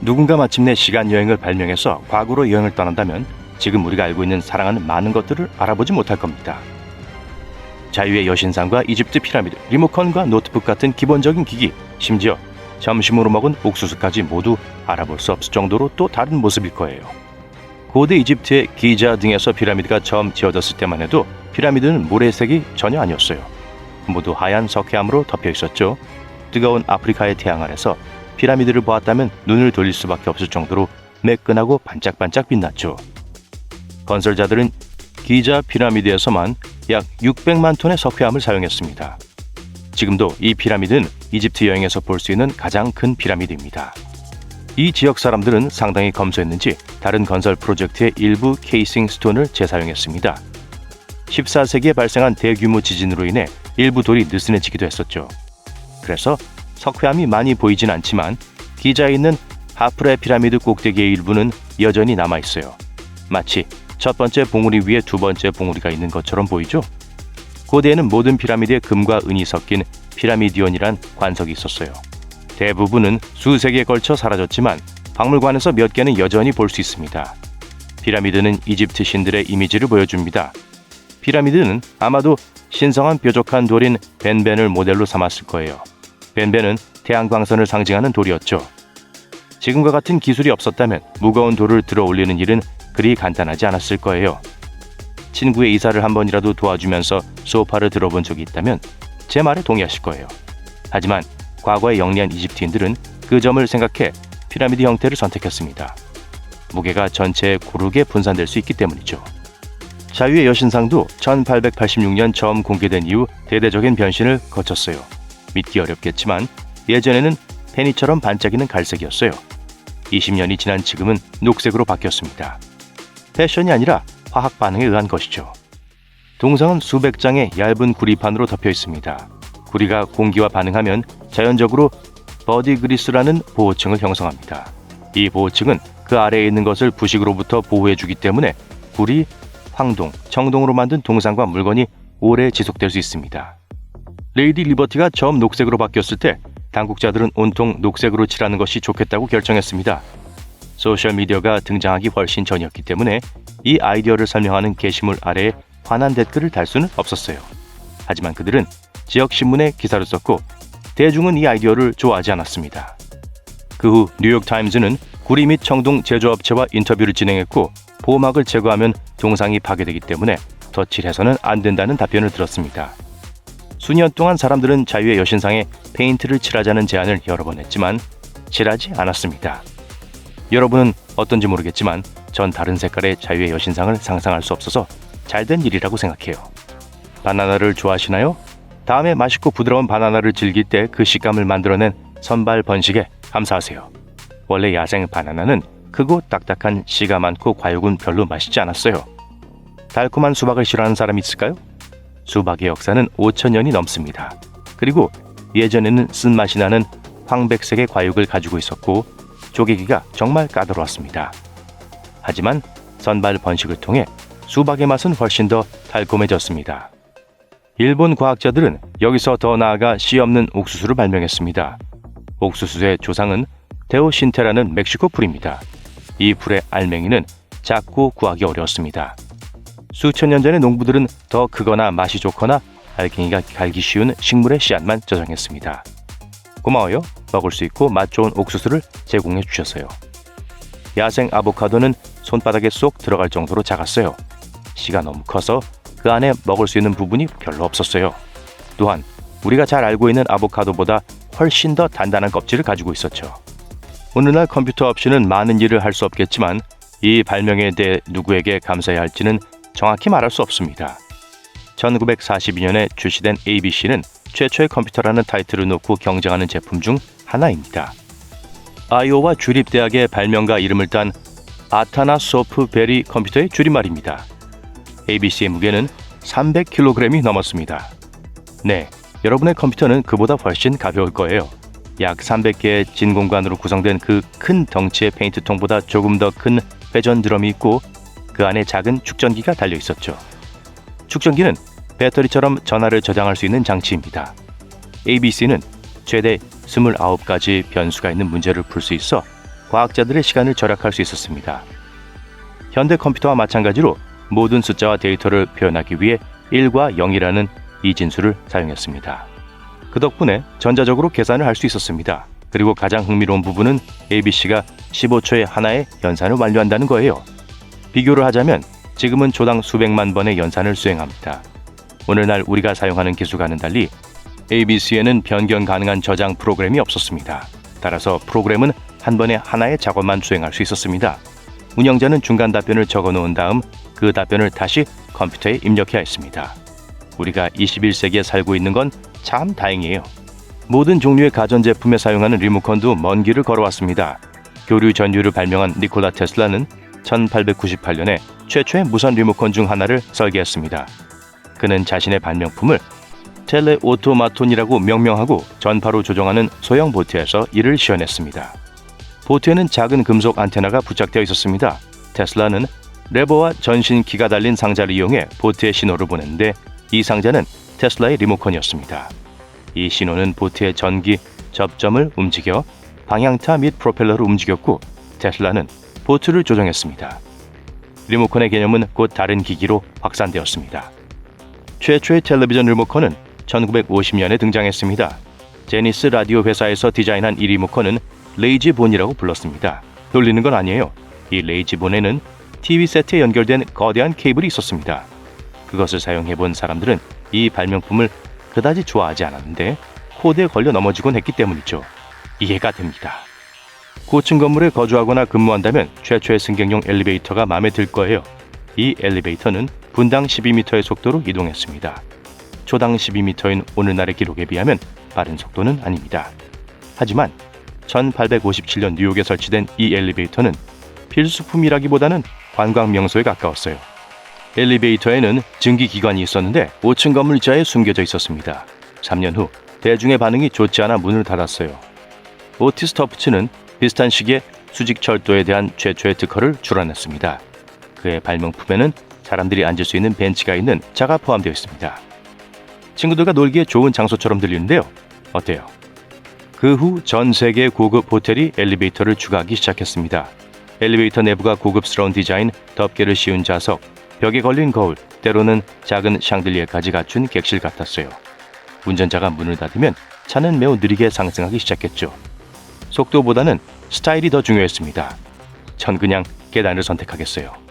누군가 마침내 시간여행을 발명해서 과거로 여행을 떠난다면 지금 우리가 알고 있는 사랑하는 많은 것들을 알아보지 못할 겁니다. 자유의 여신상과 이집트 피라미드, 리모컨과 노트북 같은 기본적인 기기, 심지어 점심으로 먹은 옥수수까지 모두 알아볼 수 없을 정도로 또 다른 모습일 거예요. 고대 이집트의 기자 등에서 피라미드가 처음 지어졌을 때만 해도 피라미드는 모래색이 전혀 아니었어요. 모두 하얀 석회암으로 덮여 있었죠. 뜨거운 아프리카의 태양 아래서 피라미드를 보았다면 눈을 돌릴 수밖에 없을 정도로 매끈하고 반짝반짝 빛났죠. 건설자들은 기자 피라미드에서만 약 600만 톤의 석회암을 사용했습니다. 지금도 이 피라미드는 이집트 여행에서 볼 수 있는 가장 큰 피라미드입니다. 이 지역 사람들은 상당히 검소했는지 다른 건설 프로젝트의 일부 케이싱 스톤을 재사용했습니다. 14세기에 발생한 대규모 지진으로 인해 일부 돌이 느슨해지기도 했었죠. 그래서 석회암이 많이 보이진 않지만 기자에 있는 하프레 피라미드 꼭대기의 일부는 여전히 남아있어요. 마치 첫 번째 봉우리 위에 두 번째 봉우리가 있는 것처럼 보이죠? 고대에는 모든 피라미드에 금과 은이 섞인 피라미디온이란 관석이 있었어요. 대부분은 수세기에 걸쳐 사라졌지만 박물관에서 몇 개는 여전히 볼 수 있습니다. 피라미드는 이집트 신들의 이미지를 보여줍니다. 피라미드는 아마도 신성한 뾰족한 돌인 벤벤을 모델로 삼았을 거예요. 벤벤은 태양광선을 상징하는 돌이었죠. 지금과 같은 기술이 없었다면 무거운 돌을 들어 올리는 일은 그리 간단하지 않았을 거예요. 친구의 이사를 한 번이라도 도와주면서 소파를 들어본 적이 있다면 제 말에 동의하실 거예요. 하지만 과거의 영리한 이집트인들은 그 점을 생각해 피라미드 형태를 선택했습니다. 무게가 전체에 고르게 분산될 수 있기 때문이죠. 자유의 여신상도 1886년 처음 공개된 이후 대대적인 변신을 거쳤어요. 믿기 어렵겠지만 예전에는 페니처럼 반짝이는 갈색이었어요. 20년이 지난 지금은 녹색으로 바뀌었습니다. 패션이 아니라 화학 반응에 의한 것이죠. 동상은 수백 장의 얇은 구리판으로 덮여 있습니다. 구리가 공기와 반응하면 자연적으로 버디그리스라는 보호층을 형성합니다. 이 보호층은 그 아래에 있는 것을 부식으로부터 보호해주기 때문에 구리, 황동, 청동으로 만든 동상과 물건이 오래 지속될 수 있습니다. 레이디 리버티가 처음 녹색으로 바뀌었을 때 당국자들은 온통 녹색으로 칠하는 것이 좋겠다고 결정했습니다. 소셜미디어가 등장하기 훨씬 전이었기 때문에 이 아이디어를 설명하는 게시물 아래에 화난 댓글을 달 수는 없었어요. 하지만 그들은 지역 신문에 기사를 썼고 대중은 이 아이디어를 좋아하지 않았습니다. 그 후 뉴욕타임즈는 구리 및 청동 제조업체와 인터뷰를 진행했고 보호막을 제거하면 동상이 파괴되기 때문에 덧칠해서는 안 된다는 답변을 들었습니다. 수년 동안 사람들은 자유의 여신상에 페인트를 칠하자는 제안을 여러 번 했지만 칠하지 않았습니다. 여러분은 어떤지 모르겠지만 전 다른 색깔의 자유의 여신상을 상상할 수 없어서 잘된 일이라고 생각해요. 바나나를 좋아하시나요? 다음에 맛있고 부드러운 바나나를 즐길 때 그 식감을 만들어낸 선발 번식에 감사하세요. 원래 야생 바나나는 크고 딱딱한 씨가 많고 과육은 별로 맛있지 않았어요. 달콤한 수박을 싫어하는 사람이 있을까요? 수박의 역사는 5,000년이 넘습니다. 그리고 예전에는 쓴맛이 나는 황백색의 과육을 가지고 있었고 쪼개기가 정말 까다로웠습니다. 하지만 선발 번식을 통해 수박의 맛은 훨씬 더 달콤해졌습니다. 일본 과학자들은 여기서 더 나아가 씨 없는 옥수수를 발명했습니다. 옥수수의 조상은 데오신테라는 멕시코 풀입니다. 이 풀의 알맹이는 작고 구하기 어려웠습니다. 수천 년 전에 농부들은 더 크거나 맛이 좋거나 알갱이가 갈기 쉬운 식물의 씨앗만 저장했습니다. 고마워요. 먹을 수 있고 맛 좋은 옥수수를 제공해 주셔서요. 야생 아보카도는 손바닥에 쏙 들어갈 정도로 작았어요. 씨가 너무 커서 그 안에 먹을 수 있는 부분이 별로 없었어요. 또한 우리가 잘 알고 있는 아보카도보다 훨씬 더 단단한 껍질을 가지고 있었죠. 오늘날 컴퓨터 없이는 많은 일을 할 수 없겠지만 이 발명에 대해 누구에게 감사해야 할지는 정확히 말할 수 없습니다. 1942년에 출시된 ABC는 최초의 컴퓨터라는 타이틀을 놓고 경쟁하는 제품 중 하나입니다. 아이오와 주립대학의 발명가 이름을 딴 아타나 소프 베리 컴퓨터의 줄임말입니다. ABC의 무게는 300kg이 넘었습니다. 네, 여러분의 컴퓨터는 그보다 훨씬 가벼울 거예요. 약 300개의 진공관으로 구성된 그 큰 덩치의 페인트통보다 조금 더 큰 회전 드럼이 있고 그 안에 작은 축전기가 달려 있었죠. 축전기는 배터리처럼 전하를 저장할 수 있는 장치입니다. ABC는 최대 29가지 변수가 있는 문제를 풀 수 있어 과학자들의 시간을 절약할 수 있었습니다. 현대 컴퓨터와 마찬가지로 모든 숫자와 데이터를 표현하기 위해 1과 0이라는 이진수를 사용했습니다. 그 덕분에 전자적으로 계산을 할 수 있었습니다. 그리고 가장 흥미로운 부분은 ABC가 15초에 하나의 연산을 완료한다는 거예요. 비교를 하자면 지금은 초당 수백만 번의 연산을 수행합니다. 오늘날 우리가 사용하는 기술과는 달리 ABC에는 변경 가능한 저장 프로그램이 없었습니다. 따라서 프로그램은 한 번에 하나의 작업만 수행할 수 있었습니다. 운영자는 중간 답변을 적어 놓은 다음 그 답변을 다시 컴퓨터에 입력해야 했습니다. 우리가 21세기에 살고 있는 건 참 다행이에요. 모든 종류의 가전제품에 사용하는 리모컨도 먼 길을 걸어왔습니다. 교류 전류를 발명한 니콜라 테슬라는 1898년에 최초의 무선 리모컨 중 하나를 설계했습니다. 그는 자신의 발명품을 텔레오토마톤이라고 명명하고 전파로 조종하는 소형 보트에서 이를 시연했습니다. 보트에는 작은 금속 안테나가 부착되어 있었습니다. 테슬라는 레버와 전신키가 달린 상자를 이용해 보트에 신호를 보냈는데 이 상자는 테슬라의 리모컨이었습니다. 이 신호는 보트의 전기 접점을 움직여 방향타 및 프로펠러를 움직였고 테슬라는 보트를 조종했습니다. 리모컨의 개념은 곧 다른 기기로 확산되었습니다. 최초의 텔레비전 리모컨은 1950년에 등장했습니다. 제니스 라디오 회사에서 디자인한 이 리모컨은 레이지본이라고 불렀습니다. 놀리는 건 아니에요. 이 레이지본에는 TV 세트에 연결된 거대한 케이블이 있었습니다. 그것을 사용해본 사람들은 이 발명품을 그다지 좋아하지 않았는데 코드에 걸려 넘어지곤 했기 때문이죠. 이해가 됩니다. 고층 건물에 거주하거나 근무한다면 최초의 승객용 엘리베이터가 마음에 들 거예요. 이 엘리베이터는 분당 12m의 속도로 이동했습니다. 초당 12m인 오늘날의 기록에 비하면 빠른 속도는 아닙니다. 하지만 1857년 뉴욕에 설치된 이 엘리베이터는 필수품이라기보다는 관광 명소에 가까웠어요. 엘리베이터에는 증기기관이 있었는데 5층 건물 지하에 숨겨져 있었습니다. 3년 후 대중의 반응이 좋지 않아 문을 닫았어요. 오티스 터프츠는 비슷한 시기에 수직철도에 대한 최초의 특허를 출원했습니다. 그의 발명품에는 사람들이 앉을 수 있는 벤치가 있는 자가 포함되어 있습니다. 친구들과 놀기에 좋은 장소처럼 들리는데요. 어때요? 그 후 전 세계 고급 호텔이 엘리베이터를 추가하기 시작했습니다. 엘리베이터 내부가 고급스러운 디자인, 덮개를 씌운 좌석, 벽에 걸린 거울, 때로는 작은 샹들리에까지 갖춘 객실 같았어요. 운전자가 문을 닫으면 차는 매우 느리게 상승하기 시작했죠. 속도보다는 스타일이 더 중요했습니다. 전 그냥 계단을 선택하겠어요.